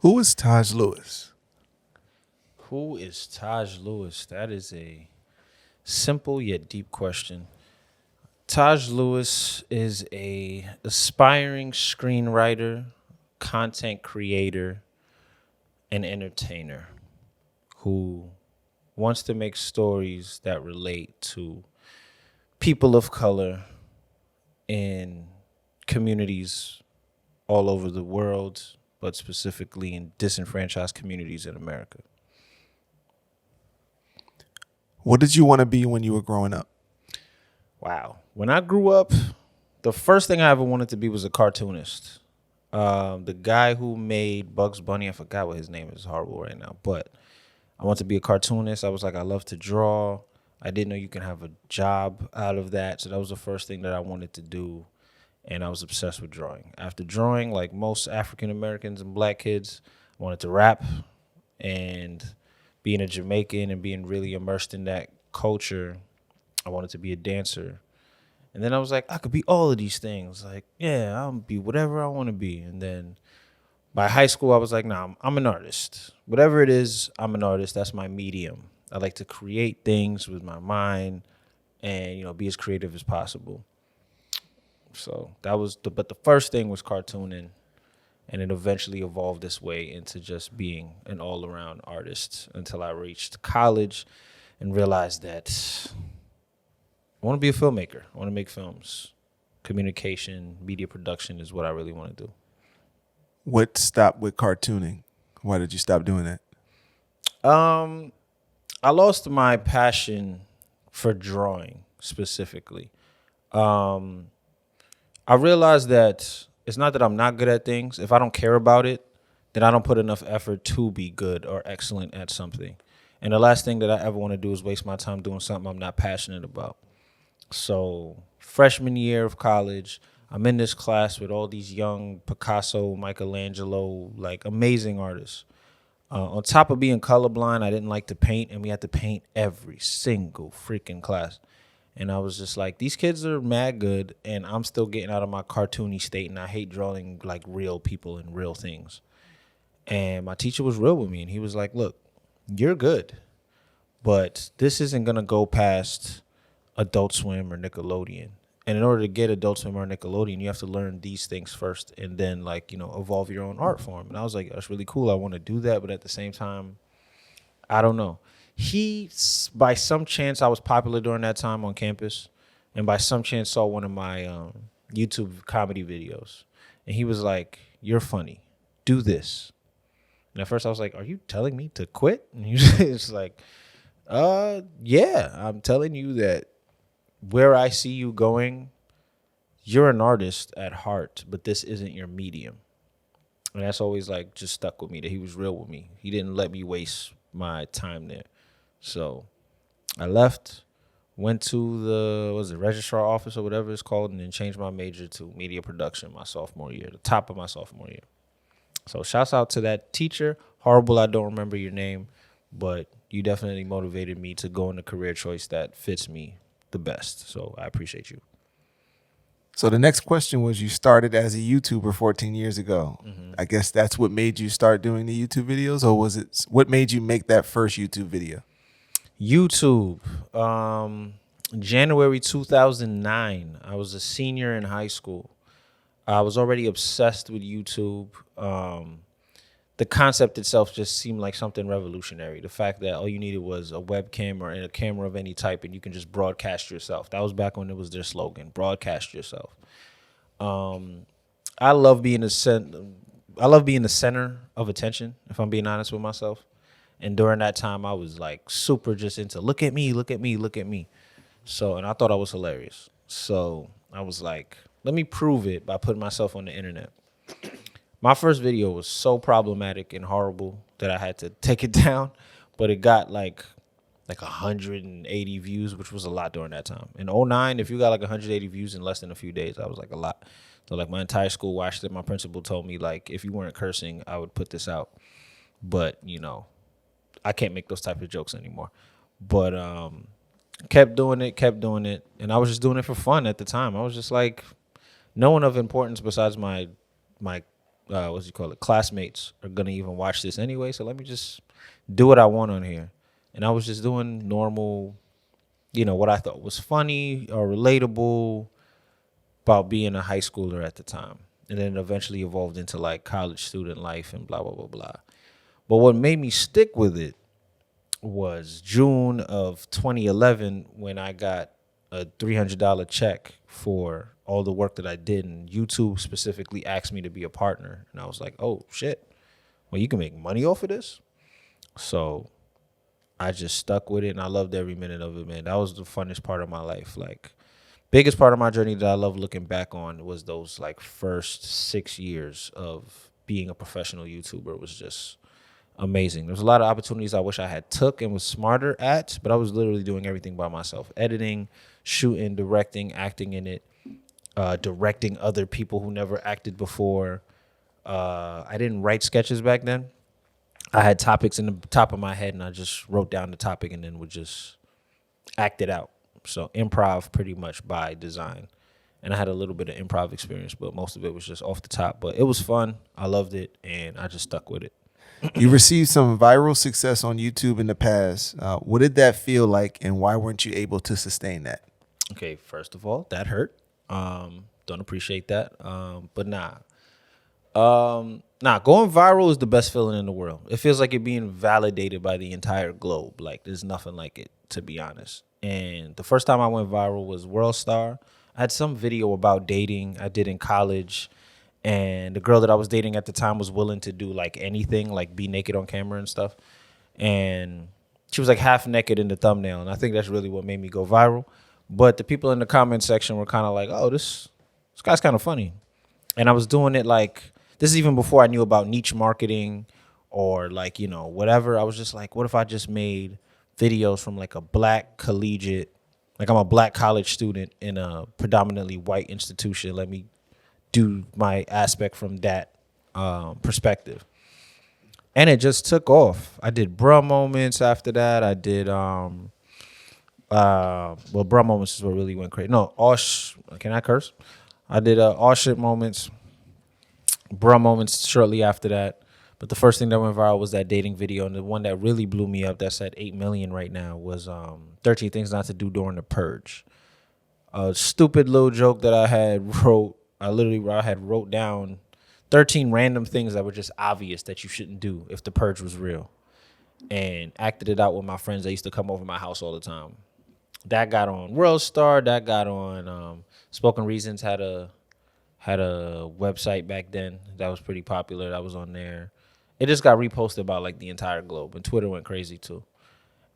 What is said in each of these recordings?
Who is Tajh Lewis? Who is Tajh Lewis? That is a simple yet deep question. Tajh Lewis is a aspiring screenwriter, content creator, and entertainer who wants to make stories that relate to people of color in communities all over the world, but specifically in disenfranchised communities in America. What did you want to be when you were growing up? Wow. When I grew up, the first thing I ever wanted to be was a cartoonist. The guy who made Bugs Bunny, I forgot what his name is, horrible right now, but I wanted to be a cartoonist. I was like, I love to draw. I didn't know you can have a job out of that. So that was the first thing that I wanted to do. And I was obsessed with drawing. After drawing, like most African Americans and black kids, I wanted to rap. And being a Jamaican and being really immersed in that culture, I wanted to be a dancer. And then I was like, I could be all of these things. Like, yeah, I'll be whatever I want to be. And then by high school, I was like, nah, I'm an artist. Whatever it is, I'm an artist. That's my medium. I like to create things with my mind and, be as creative as possible. So that was but the first thing was cartooning, and it eventually evolved this way into just being an all-around artist until I reached college and realized that I want to be a filmmaker. I want to make films. Communication, media production is what I really want to do. What stopped with cartooning? Why did you stop doing that? I lost my passion for drawing specifically. I realized that it's not that I'm not good at things. If I don't care about it, then I don't put enough effort to be good or excellent at something. And the last thing that I ever want to do is waste my time doing something I'm not passionate about. So freshman year of college, I'm in this class with all these young Picasso, Michelangelo, like amazing artists. On top of being colorblind, I didn't like to paint, and we had to paint every single freaking class. And I was just like, these kids are mad good, and I'm still getting out of my cartoony state, and I hate drawing like real people and real things. And my teacher was real with me, and he was like, look, you're good, but this isn't going to go past Adult Swim or Nickelodeon. And in order to get Adult Swim or Nickelodeon, you have to learn these things first and then, evolve your own art form. And I was like, that's really cool. I want to do that, but at the same time, I don't know. By some chance, I was popular during that time on campus, and by some chance saw one of my YouTube comedy videos. And he was like, you're funny. Do this. And at first I was like, are you telling me to quit? And he was just like, yeah, I'm telling you that where I see you going, you're an artist at heart, but this isn't your medium. And that's always like just stuck with me, that he was real with me. He didn't let me waste my time there. So I left, went to the registrar office or whatever it's called, and then changed my major to media production my sophomore year, the top of my sophomore year. So shouts out to that teacher. Horrible, I don't remember your name, but you definitely motivated me to go in a career choice that fits me the best. So I appreciate you. So the next question was, you started as a YouTuber 14 years ago. Mm-hmm. I guess that's what made you start doing the YouTube videos, or was it what made you make that first YouTube video? YouTube, January 2009. I was a senior in high school. I was already obsessed with YouTube. The concept itself just seemed like something revolutionary. The fact that all you needed was a webcam or a camera of any type, and you can just broadcast yourself. That was back when it was their slogan, broadcast yourself. I love being the center of attention, if I'm being honest with myself. And during that time, I was like super just into look at me, look at me, look at me. So, and I thought I was hilarious. So I was like, let me prove it by putting myself on the internet. My first video was so problematic and horrible that I had to take it down, but it got like 180 views, which was a lot during that time. In 2009, if you got like 180 views in less than a few days, that was like a lot. So like my entire school watched it. My principal told me like, if you weren't cursing, I would put this out. But, I can't make those type of jokes anymore. But kept doing it, and I was just doing it for fun at the time. I was just like, no one of importance besides my what's you call it, classmates are gonna even watch this anyway. So let me just do what I want on here. And I was just doing normal, what I thought was funny or relatable about being a high schooler at the time. And then it eventually evolved into like college student life and blah, blah, blah, blah. But what made me stick with it was June of 2011 when I got a $300 check for all the work that I did. And YouTube specifically asked me to be a partner. And I was like, oh, shit. Well, you can make money off of this? So I just stuck with it, and I loved every minute of it, man. That was the funnest part of my life. Like, biggest part of my journey that I love looking back on was those like first 6 years of being a professional YouTuber. It was just amazing. There's a lot of opportunities I wish I had took and was smarter at, but I was literally doing everything by myself: editing, shooting, directing, acting in it, directing other people who never acted before. I didn't write sketches back then. I had topics in the top of my head, and I just wrote down the topic and then would just act it out. So improv pretty much by design. And I had a little bit of improv experience, but most of it was just off the top. But it was fun. I loved it, and I just stuck with it. You received some viral success on YouTube in the past. What did that feel like, and why weren't you able to sustain that? Okay, first of all, that hurt. Don't appreciate that. But nah. Going viral is the best feeling in the world. It feels like you're being validated by the entire globe. Like, there's nothing like it, to be honest. And the first time I went viral was World Star. I had some video about dating I did in college, and the girl that I was dating at the time was willing to do like anything, like be naked on camera and stuff. And she was like half naked in the thumbnail, and I think that's really what made me go viral. But the people in the comment section were kind of like, oh, this guy's kind of funny. And I was doing it like, this is even before I knew about niche marketing or like, whatever. I was just like, what if I just made videos from like a black collegiate, like I'm a black college student in a predominantly white institution. Let me do my aspect from that perspective. And it just took off. I did bruh moments after that. I did, bruh moments is what really went crazy. No, can I curse? I did all shit moments, bruh moments shortly after that. But the first thing that went viral was that dating video. And the one that really blew me up, that's at 8 million right now, was 13 Things Not to Do During the Purge. A stupid little joke that I had wrote. I had wrote down 13 random things that were just obvious that you shouldn't do if the purge was real. And acted it out with my friends that used to come over my house all the time. That got on World Star. That got on Spoken Reasons had a website back then that was pretty popular. That was on there. It just got reposted by like the entire globe, and Twitter went crazy too.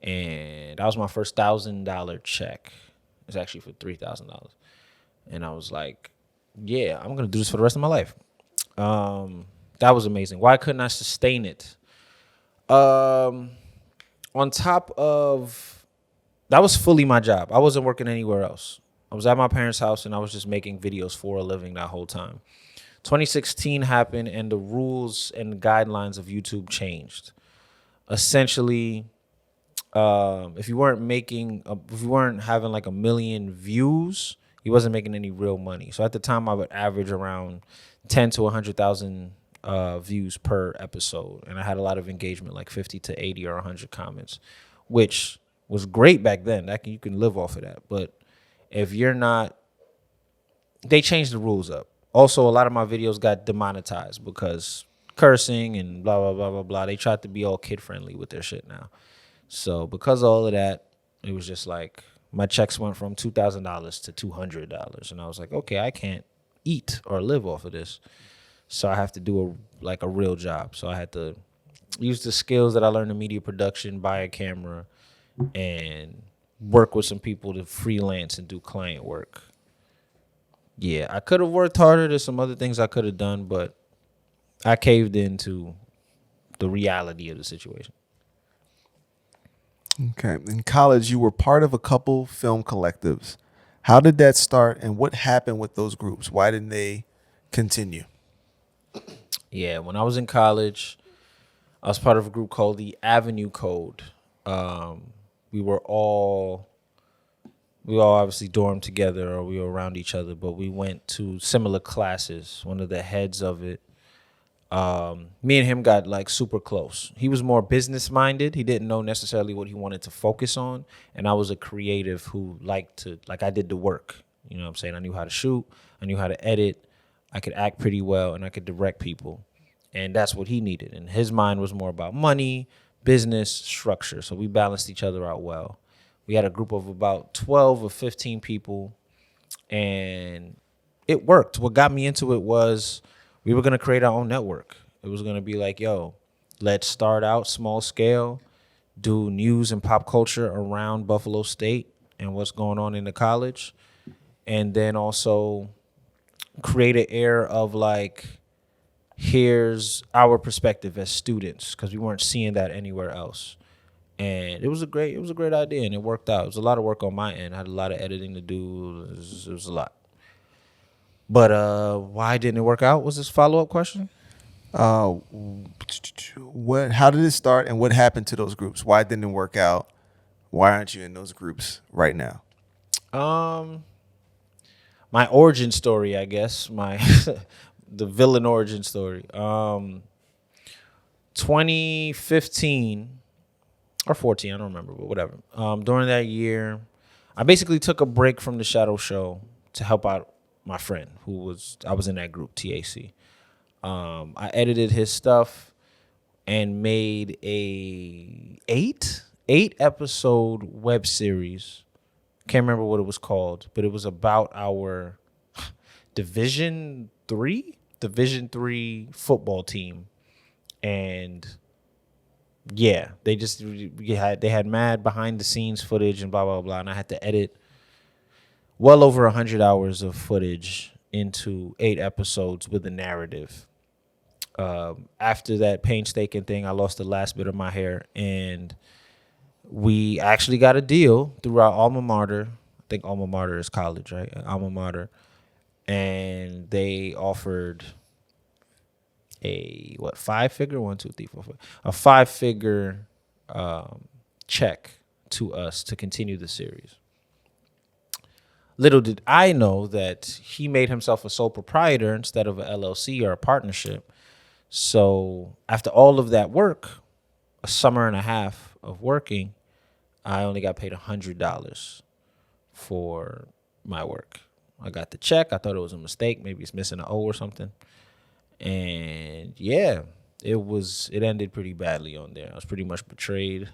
And that was my first $1,000 check. It's actually for $3,000, and I was like, yeah, I'm gonna do this for the rest of my life. That was amazing. Why couldn't I sustain it? On top of that was fully my job. I wasn't working anywhere else. I was at my parents' house, and I was just making videos for a living that whole time. 2016 happened, and the rules and guidelines of YouTube changed. Essentially, if you weren't having like 1 million views, you wasn't making any real money. So at the time, I would average around 10 to 100,000 views per episode, and I had a lot of engagement, like 50 to 80 or 100 comments, which was great back then. You can live off of that, but if you're not, they changed the rules up. Also, a lot of my videos got demonetized because cursing and blah, blah, blah, blah, blah. They tried to be all kid-friendly with their shit now. So because of all of that, it was just like my checks went from $2,000 to $200. And I was like, okay, I can't eat or live off of this. So I have to do a real job. So I had to use the skills that I learned in media production, buy a camera, and work with some people to freelance and do client work. Yeah, I could have worked harder. There's some other things I could have done, but I caved into the reality of the situation. Okay. In college, you were part of a couple film collectives. How did that start, and what happened with those groups? Why didn't they continue? Yeah, when I was in college, I was part of a group called the Avenue Code. We we all obviously dormed together or we were around each other, but we went to similar classes. One of the heads of it, me and him got like super close. He was more business minded. He didn't know necessarily what he wanted to focus on. And I was a creative who I did the work. You know what I'm saying? I knew how to shoot. I knew how to edit. I could act pretty well and I could direct people. And that's what he needed. And his mind was more about money, business, structure. So we balanced each other out well. We had a group of about 12 or 15 people and it worked. What got me into it was we were going to create our own network. It was going to be like, yo, let's start out small scale, do news and pop culture around Buffalo State and what's going on in the college. And then also create an air of like, here's our perspective as students, because we weren't seeing that anywhere else. And it was a great idea, and it worked out. It was a lot of work on my end. I had a lot of editing to do. It was a lot. But why didn't it work out? Was this follow-up question? How did it start, and what happened to those groups? Why didn't it work out? Why aren't you in those groups right now? My origin story, I guess. The villain origin story. 2015 or 14, I don't remember, but whatever. During that year, I basically took a break from the Shadow Show to help out my friend I was in that group, TAC. I edited his stuff and made a eight episode web series. Can't remember what it was called, but it was about our Division 3 football team. And yeah, they had mad behind the scenes footage and blah, blah, blah. And I had to edit well over 100 hours of footage into 8 episodes with a narrative. After that painstaking thing, I lost the last bit of my hair, and we actually got a deal through our alma mater. I think alma mater is college, right? Alma mater. And they offered a 5-figure, 1, 2, 3, 4, 5, a 5-figure check to us to continue the series. Little did I know that he made himself a sole proprietor instead of a LLC or a partnership. So after all of that work, a summer and a half of working, I only got paid $100 for my work. I got the check. I thought it was a mistake. Maybe it's missing an O or something. And yeah, it ended pretty badly on there. I was pretty much betrayed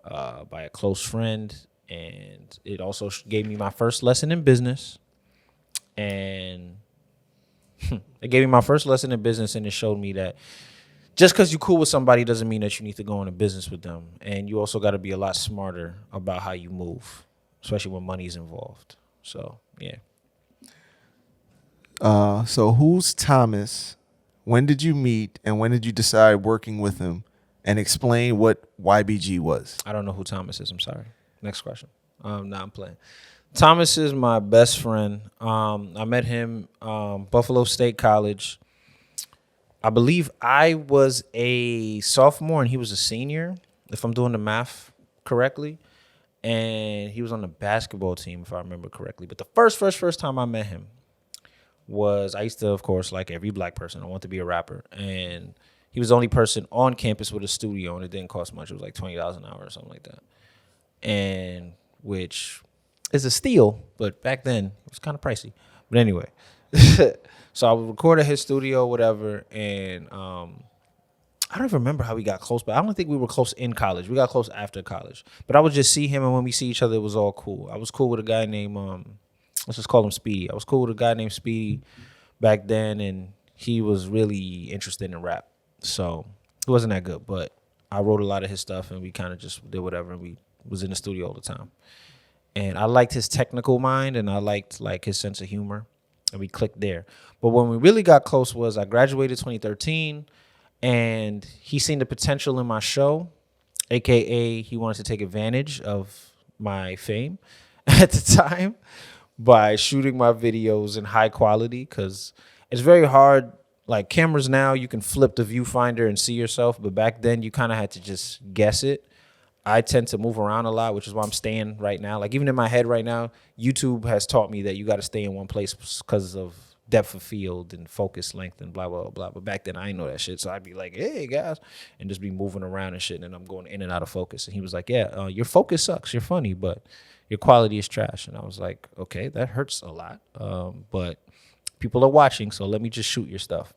by a close friend. And it also gave me my first lesson in business. And it gave me my first lesson in business, and it showed me that just because you're cool with somebody doesn't mean that you need to go into business with them. And you also got to be a lot smarter about how you move, especially when money's involved. So, yeah. So who's Thomas? When did you meet, and when did you decide working with him? And explain what YBG was. I don't know who Thomas is. I'm sorry. Next question. I'm playing. Thomas is my best friend. I met him Buffalo State College. I believe I was a sophomore and he was a senior, if I'm doing the math correctly. And he was on the basketball team, if I remember correctly. But the first time I met him was, I used to, of course, like every black person, I want to be a rapper. And he was the only person on campus with a studio, and it didn't cost much. It was like $20 an hour or something like that. And which is a steal, but back then it was kind of pricey. But anyway, so I would record at his studio, whatever, and I don't even remember how we got close, but I don't think we were close in college. We got close after college. But I would just see him, and when we see each other, it was all cool. I was cool with a guy named, let's just call him Speedy. I was cool with a guy named Speedy back then, and he was really interested in rap. So it wasn't that good, but I wrote a lot of his stuff, and we kind of just did whatever, and we was in the studio all the time. And I liked his technical mind, and I liked like his sense of humor, and we clicked there. But when we really got close was I graduated 2013, and he seen the potential in my show, aka he wanted to take advantage of my fame at the time by shooting my videos in high quality, because it's very hard. Like cameras now, you can flip the viewfinder and see yourself, but back then you kind of had to just guess it. I tend to move around a lot, which is why I'm staying right now. Like even in my head right now, YouTube has taught me that you got to stay in one place because of depth of field and focus length and blah, blah, blah, blah. But back then I didn't know that shit. So I'd be like, hey guys, and just be moving around and shit. And I'm going in and out of focus. And he was like, yeah, your focus sucks. You're funny, but your quality is trash. And I was like, okay, that hurts a lot. But people are watching, so let me just shoot your stuff.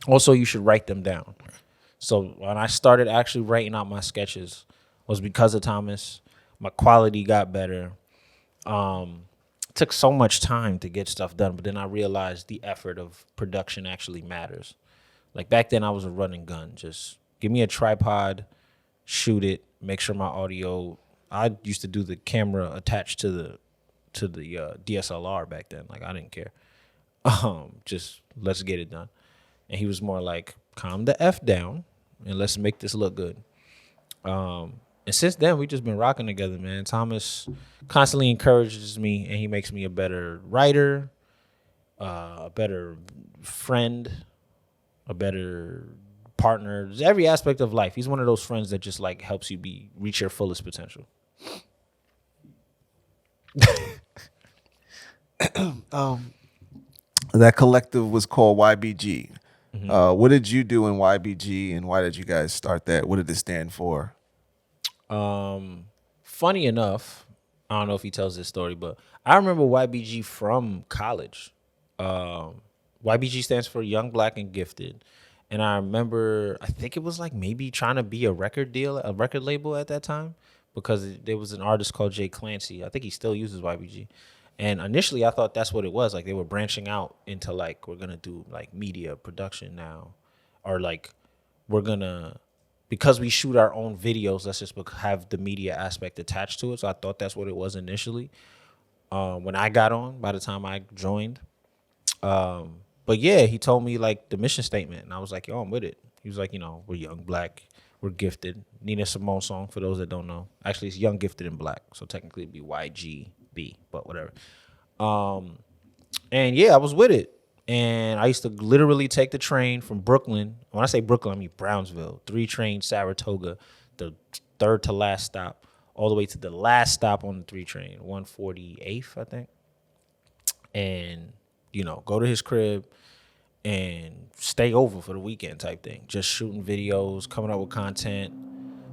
Also, you should write them down. So when I started actually writing out my sketches was because of Thomas. My quality got better. It took so much time to get stuff done, but then I realized the effort of production actually matters. Like back then I was a running gun. Just give me a tripod, shoot it, make sure my audio. I used to do the camera attached to the DSLR back then. Like I didn't care. Just let's get it done. And he was more like, calm the F down and let's make this look good. And since then, we've just been rocking together, man. Thomas constantly encourages me, and he makes me a better writer, a better friend, a better partner. Just every aspect of life. He's one of those friends that just like helps you reach your fullest potential. That collective was called YBG. What did you do in YBG, and why did you guys start that? What did it stand for? Funny enough, I don't know if he tells this story, but I remember YBG from college. YBG stands for Young, Black, and Gifted. And I remember, I think it was like maybe trying to be a record label at that time, because there was an artist called Jay Clancy. I think he still uses YBG. And initially I thought that's what it was. Like they were branching out into like, we're going to do like media production now, or like we're going to, because we shoot our own videos, let's just have the media aspect attached to it. So I thought that's what it was initially. When I got on, by the time I joined. But yeah, he told me like the mission statement, and I was like, yo, I'm with it. He was like, we're young, black, we're gifted. Nina Simone song, for those that don't know. Actually, it's young, gifted, and black. So technically it'd be YGB, but whatever. And yeah, I was with it. And I used to literally take the train from Brooklyn. When I say Brooklyn, I mean Brownsville. 3 train, Saratoga, the third to last stop, all the way to the last stop on the 3 train, 148th, I think. And, go to his crib and stay over for the weekend type thing. Just shooting videos, coming up with content.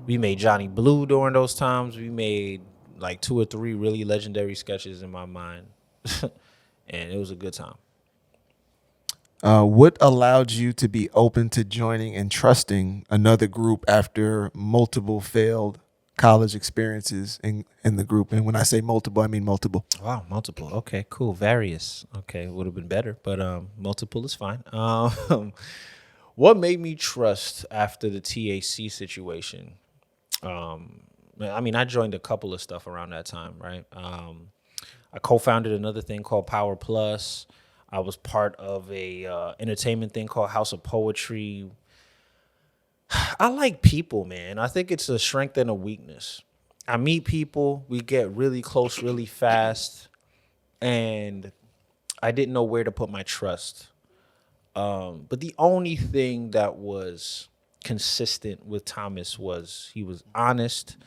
We made Johnny Blue during those times. We made like 2 or 3 really legendary sketches in my mind. And it was a good time. What allowed you to be open to joining and trusting another group after multiple failed college experiences in the group? And when I say multiple, I mean multiple. Wow, multiple. Okay, cool. Various. Okay, would have been better, but multiple is fine. What made me trust after the TAC situation? I joined a couple of stuff around that time, right? I co-founded another thing called Power Plus. I was part of a entertainment thing called House of Poetry. I like people, man. I think it's a strength and a weakness. I meet people, we get really close really fast, and I didn't know where to put my trust. But the only thing that was consistent with Thomas was he was honest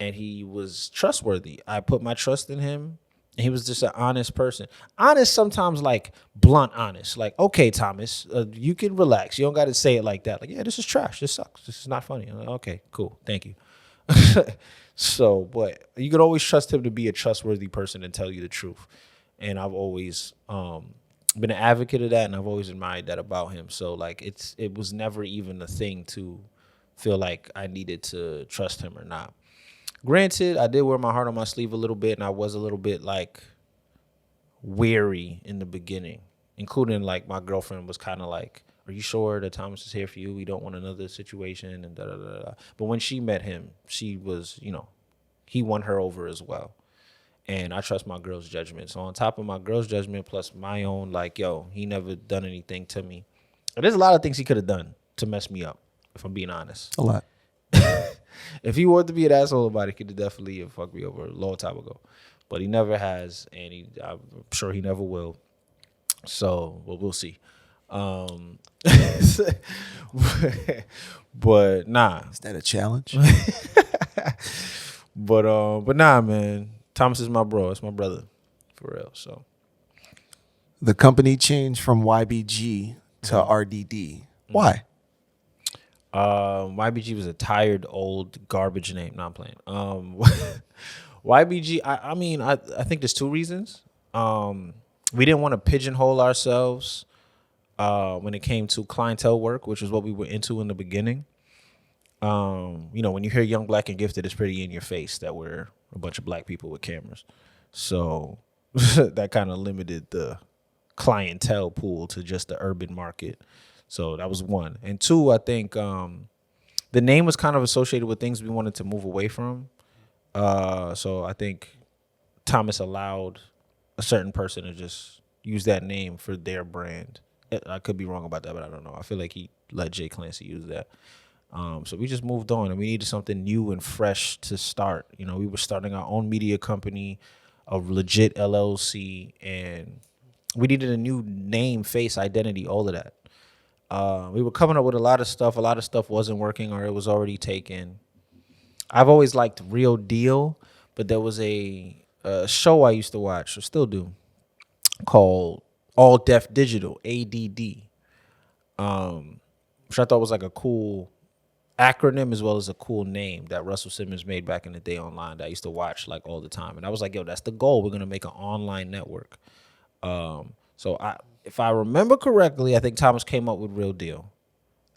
and he was trustworthy. I put my trust in him. And he was just an honest person. Honest, sometimes like blunt honest. Like, okay, Thomas, you can relax. You don't got to say it like that. Like, yeah, this is trash. This sucks. This is not funny. I'm like, okay, cool. Thank you. So, but you could always trust him to be a trustworthy person and tell you the truth. And I've always been an advocate of that, and I've always admired that about him. So, like, it was never even a thing to feel like I needed to trust him or not. Granted, I did wear my heart on my sleeve a little bit, and I was a little bit like weary in the beginning, including like my girlfriend was kind of like, are you sure that Thomas is here for you? We don't want another situation and da da da da. But when she met him, she was, he won her over as well. And I trust my girl's judgment. So on top of my girl's judgment plus my own, like, yo, he never done anything to me. And there's a lot of things he could have done to mess me up, if I'm being honest. A lot. If he wanted to be an asshole about it, he could definitely have fucked me over a long time ago. But he never has, and I'm sure he never will. So, well, we'll see. But nah. Is that a challenge? But nah, man. Thomas is my bro. It's my brother, for real. So The company changed from YBG to RDD. Why? YBG was a tired, old, garbage name. No, I'm playing. YBG. I mean, I think there's two reasons. We didn't want to pigeonhole ourselves when it came to clientele work, which is what we were into in the beginning. When you hear Young, Black, and Gifted, it's pretty in your face that we're a bunch of black people with cameras. So that kind of limited the clientele pool to just the urban market. So that was one. And two, I think the name was kind of associated with things we wanted to move away from. So I think Thomas allowed a certain person to just use that name for their brand. I could be wrong about that, but I don't know. I feel like he let Jay Clancy use that. So we just moved on, and we needed something new and fresh to start. We were starting our own media company, a legit LLC, and we needed a new name, face, identity, all of that. We were coming up with a lot of stuff. A lot of stuff wasn't working, or it was already taken. I've always liked Real Deal, but there was a show I used to watch, or still do, called All Deaf Digital, ADD, which I thought was like a cool acronym as well as a cool name that Russell Simmons made back in the day online that I used to watch like all the time. And I was like, yo, that's the goal. We're going to make an online network. If I remember correctly, I think Thomas came up with Real Deal.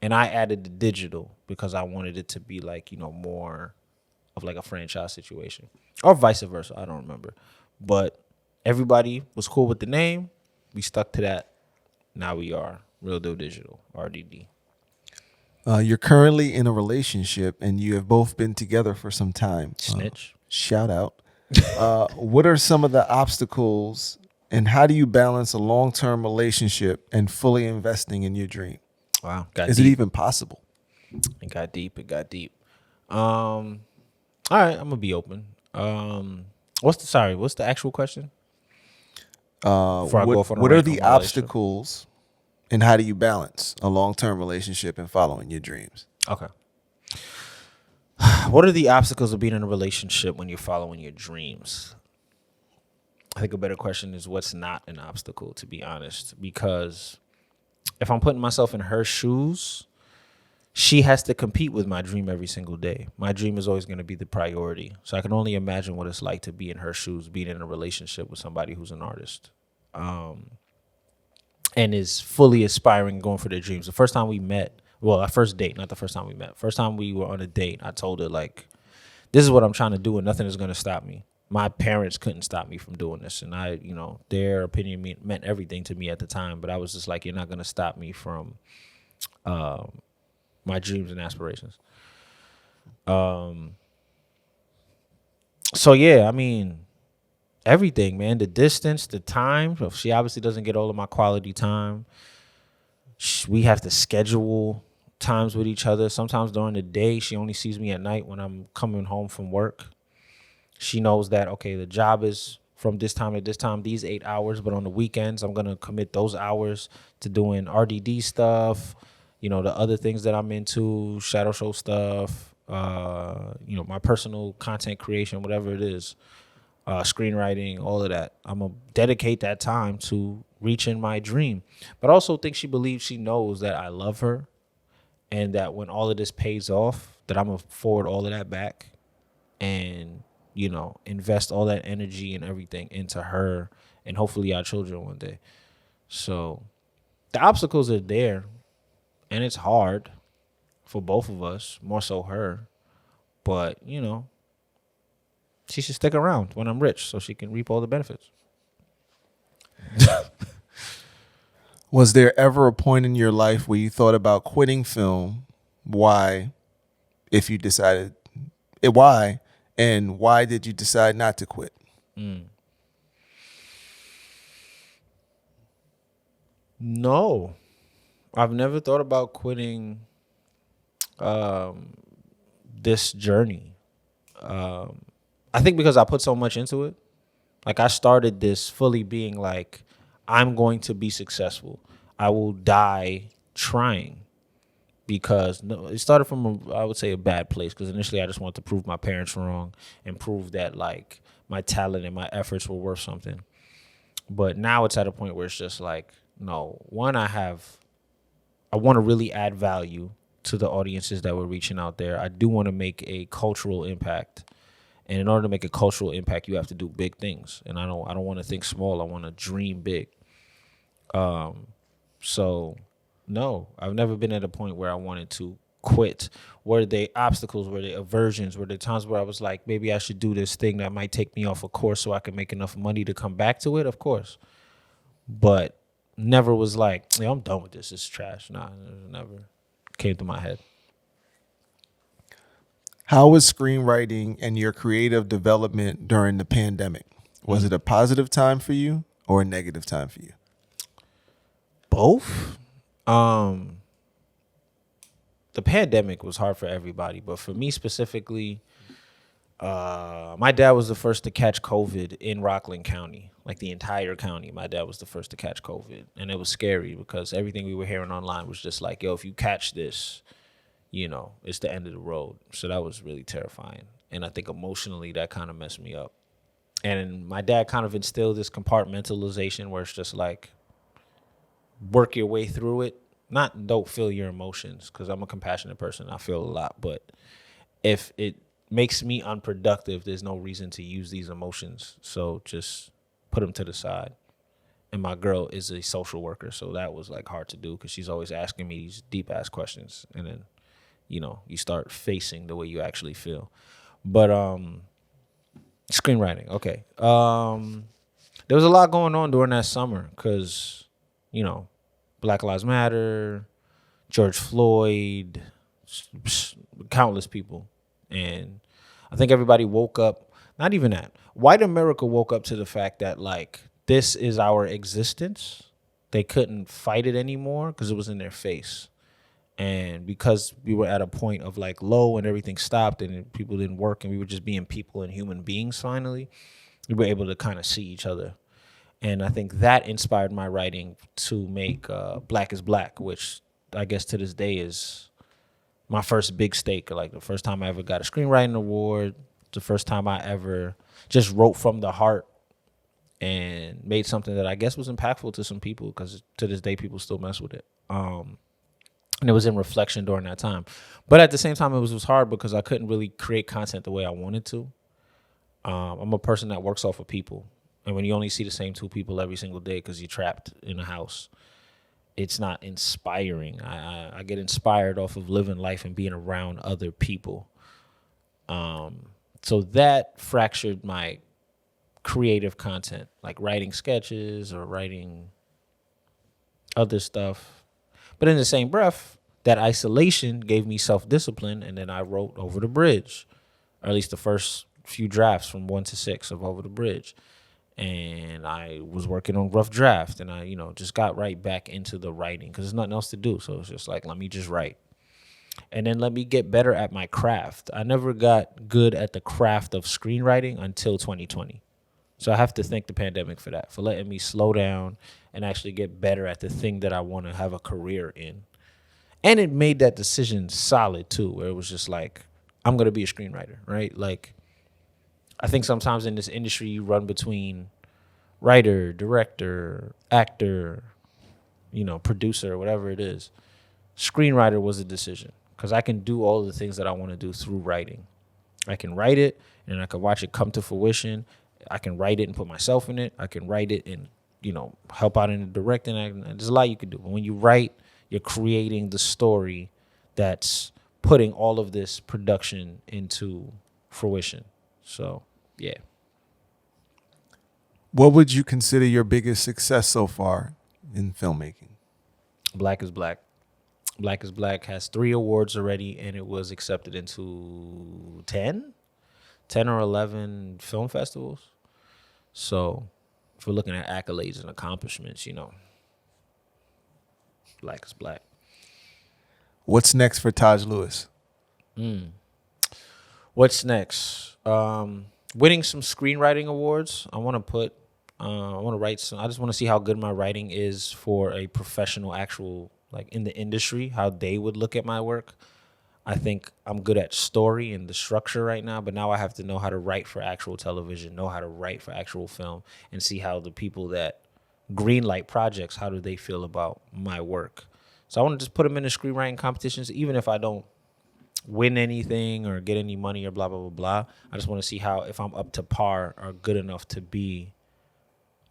And I added the digital because I wanted it to be like, more of like a franchise situation. Or vice versa. I don't remember. But everybody was cool with the name. We stuck to that. Now we are Real Deal Digital, RDD. You're currently in a relationship and you have both been together for some time. Snitch. Shout out. What are some of the obstacles and how do you balance a long-term relationship and fully investing in your dream? Wow. Is it even possible? It got deep. All right, I'm gonna be open. What's the actual question? What are the obstacles and how do you balance a long-term relationship and following your dreams? Okay. What are the obstacles of being in a relationship when you're following your dreams? I think a better question is what's not an obstacle, to be honest, because if I'm putting myself in her shoes, she has to compete with my dream every single day. My dream is always going to be the priority. So I can only imagine what it's like to be in her shoes, being in a relationship with somebody who's an artist. And is fully aspiring, going for their dreams. The first time we met, our first date, not the first time we met. First time we were on a date, I told her, like, this is what I'm trying to do and nothing is going to stop me. My parents couldn't stop me from doing this. And their opinion meant everything to me at the time. But I was just like, you're not going to stop me from my dreams and aspirations. So, yeah, I mean, everything, man. The distance, the time. She obviously doesn't get all of my quality time. We have to schedule times with each other. Sometimes during the day, she only sees me at night when I'm coming home from work. She knows that, okay, the job is from this time to this time, these 8 hours. But on the weekends, I'm going to commit those hours to doing RDD stuff, the other things that I'm into, shadow show stuff, my personal content creation, whatever it is. Screenwriting, all of that. I'm going to dedicate that time to reaching my dream. But I also think she believes she knows that I love her and that when all of this pays off, that I'm going to forward all of that back and, invest all that energy and everything into her and hopefully our children one day. So the obstacles are there and it's hard for both of us, more so her. But, she should stick around when I'm rich so she can reap all the benefits. Was there ever a point in your life where you thought about quitting film? Why, if you decided, why, and why did you decide not to quit? No, I've never thought about quitting this journey. I think because I put so much into it. Like I started this fully being like, I'm going to be successful. I will die trying. because no, it started from I would say a bad place, because initially I just wanted to prove my parents wrong and prove that like my talent and my efforts were worth something. But now it's at a point where it's just like, no, one, I want to really add value to the audiences that we're reaching out there. I do want to make a cultural impact. And in order to make a cultural impact, you have to do big things. And I don't want to think small. I want to dream big. So no, I've never been at a point where I wanted to quit. Were they obstacles? Were they aversions? Were there times where I was like, maybe I should do this thing that might take me off a course so I can make enough money to come back to it? Of course. But never was like, yeah, I'm done with this. It's trash. Nah, it never came to my head. How was screenwriting and your creative development during the pandemic? Was it a positive time for you or a negative time for you? Both. The pandemic was hard for everybody, but for me specifically, my dad was the first to catch COVID in Rockland County, like the entire county. My dad was the first to catch COVID, and it was scary because everything we were hearing online was just like, yo, if you catch this, it's the end of the road. So that was really terrifying. And I think emotionally that kind of messed me up. And my dad kind of instilled this compartmentalization where it's just like, work your way through it. Don't feel your emotions, because I'm a compassionate person. I feel a lot. But if it makes me unproductive, there's no reason to use these emotions. So just put them to the side. And my girl is a social worker, so that was like hard to do because she's always asking me these deep ass questions. And then you start facing the way you actually feel. But screenwriting, okay. There was a lot going on during that summer because, Black Lives Matter, George Floyd, countless people. And I think everybody woke up, not even that. White America woke up to the fact that, like, this is our existence. They couldn't fight it anymore because it was in their face. And because we were at a point of like low and everything stopped and people didn't work and we were just being people and human beings finally, we were able to kind of see each other. And I think that inspired my writing to make Black is Black, which I guess to this day is my first big stake. Like the first time I ever got a screenwriting award, the first time I ever just wrote from the heart and made something that I guess was impactful to some people, because to this day people still mess with it. And it was in reflection during that time. But at the same time, it was hard because I couldn't really create content the way I wanted to. I'm a person that works off of people. And when you only see the same two people every single day because you're trapped in a house, it's not inspiring. I get inspired off of living life and being around other people. So that fractured my creative content, like writing sketches or writing other stuff. But in the same breath, that isolation gave me self-discipline, and then I wrote Over the Bridge, or at least the first few drafts from 1 to 6 of Over the Bridge. And I was working on rough draft, and I, just got right back into the writing because there's nothing else to do. So it's just like, let me just write. And then let me get better at my craft. I never got good at the craft of screenwriting until 2020. So I have to thank the pandemic for that, for letting me slow down and actually get better at the thing that I want to have a career in. And it made that decision solid too, where it was just like, I'm going to be a screenwriter, right? Like, I think sometimes in this industry you run between writer, director, actor, producer, whatever it is. Screenwriter was a decision because I can do all the things that I want to do through writing. I can write it and I can watch it come to fruition. I can write it and put myself in it. I can write it and, help out in the directing. There's a lot you can do. But when you write, you're creating the story that's putting all of this production into fruition. So, yeah. What would you consider your biggest success so far in filmmaking? Black is Black. Black is Black has 3 awards already, and it was accepted into 10 or 11 film festivals. So if we're looking at accolades and accomplishments, Black is Black. What's next for Tajh Lewis? What's next? Winning some screenwriting awards. I want to write some. I just want to see how good my writing is for a professional, actual like in the industry, how they would look at my work. I think I'm good at story and the structure right now, but now I have to know how to write for actual television, know how to write for actual film, and see how the people that greenlight projects, how do they feel about my work. So I want to just put them in the screenwriting competitions, even if I don't win anything or get any money or blah, blah, blah, blah. I just want to see how, if I'm up to par or good enough to be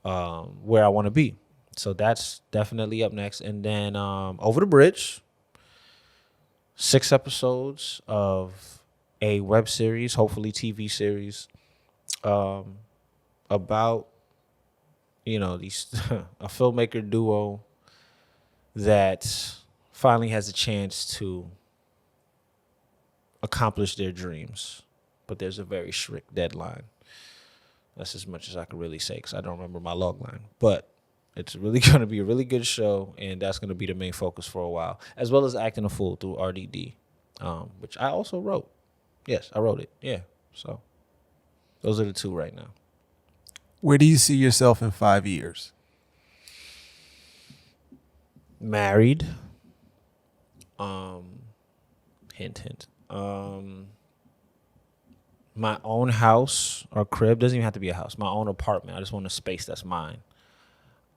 where I want to be. So that's definitely up next. And then Over the Bridge, 6 episodes of a web series, hopefully TV series, about, these a filmmaker duo that finally has a chance to accomplish their dreams, but there's a very strict deadline. That's as much as I can really say because I don't remember my log line. But it's really going to be a really good show, and that's going to be the main focus for a while, as well as Acting a Fool through RDD, which I also wrote. Yes, I wrote it. Yeah, so those are the 2 right now. Where do you see yourself in 5 years? Married. Hint, hint. My own house or crib, doesn't even have to be a house, my own apartment. I just want a space that's mine,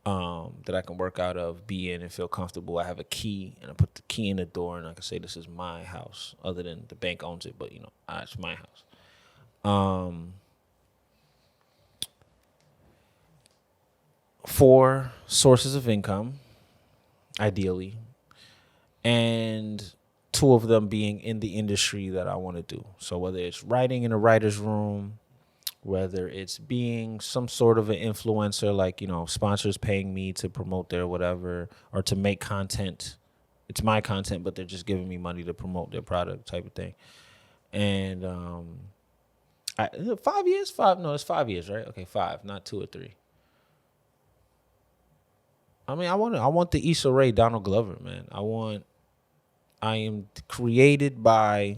that I can work out of, be in, and feel comfortable. I have a key, and I put the key in the door, and I can say this is my house, other than the bank owns it, but it's my house. 4 sources of income, ideally, and 2 of them being in the industry that I want to do. So whether it's writing in a writer's room, whether it's being some sort of an influencer, like, sponsors paying me to promote their whatever, or to make content. It's my content, but they're just giving me money to promote their product type of thing. And 5 years? It's 5 years, right? Okay, 5, not 2 or 3. I mean, I want the Issa Rae Donald Glover, man. I am created by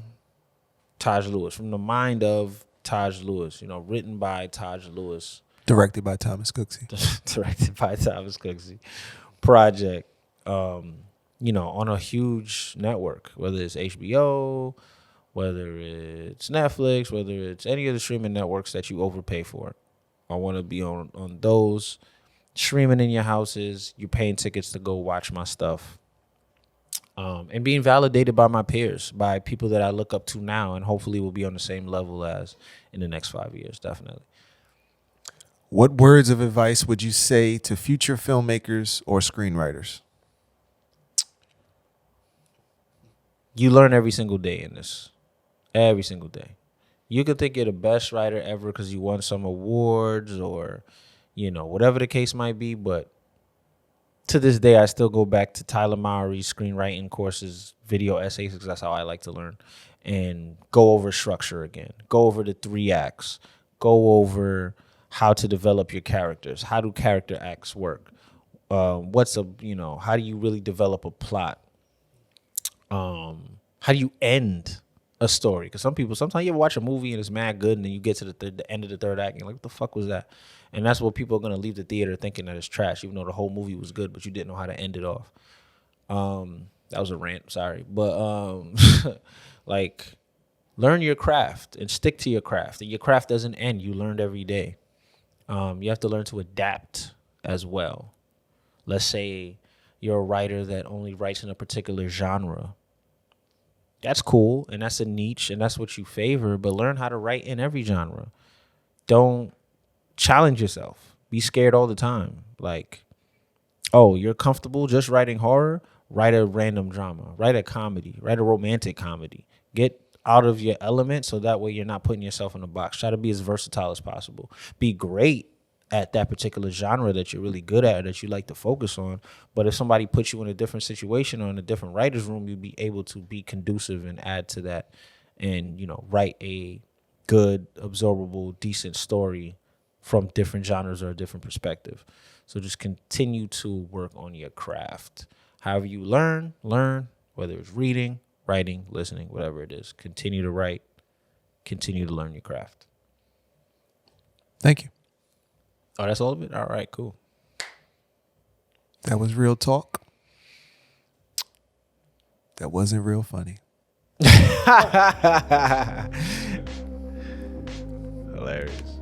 Tajh Lewis, from the mind of Tajh Lewis, written by Tajh Lewis. Directed by Thomas Cooksey. Directed by Thomas Cooksey. Project, on a huge network, whether it's HBO, whether it's Netflix, whether it's any of the streaming networks that you overpay for. I want to be on those, streaming in your houses. You're paying tickets to go watch my stuff. And being validated by my peers, by people that I look up to now, and hopefully will be on the same level as in the next 5 years, definitely. What words of advice would you say to future filmmakers or screenwriters? You learn every single day in this. Every single day. You could think you're the best writer ever because you won some awards or, whatever the case might be, but to this day, I still go back to Tyler Mowry's screenwriting courses, video essays, because that's how I like to learn, and go over structure again. Go over the 3 acts. Go over how to develop your characters. How do character acts work? How do you really develop a plot? How do you end a story? Because sometimes you ever watch a movie and it's mad good, and then you get to the end of the 3rd act and you're like, what the fuck was that? And that's what people are going to leave the theater thinking that it's trash, even though the whole movie was good, but you didn't know how to end it off. That was a rant, sorry. But learn your craft and stick to your craft. And your craft doesn't end. You learned every day. You have to learn to adapt as well. Let's say you're a writer that only writes in a particular genre. That's cool, and that's a niche, and that's what you favor, but learn how to write in every genre. Don't challenge yourself. Be scared all the time. Like, oh, you're comfortable just writing horror? Write a random drama. Write a comedy. Write a romantic comedy. Get out of your element so that way you're not putting yourself in a box. Try to be as versatile as possible. Be great at that particular genre that you're really good at or that you like to focus on. But if somebody puts you in a different situation or in a different writer's room, you'll be able to be conducive and add to that and, write a good, absorbable, decent story from different genres or a different perspective. So just continue to work on your craft. However you learn, whether it's reading, writing, listening, whatever it is. Continue to write. Continue to learn your craft. Thank you. Oh, that's all of it? All right, cool. That was real talk. That wasn't real funny. Hilarious.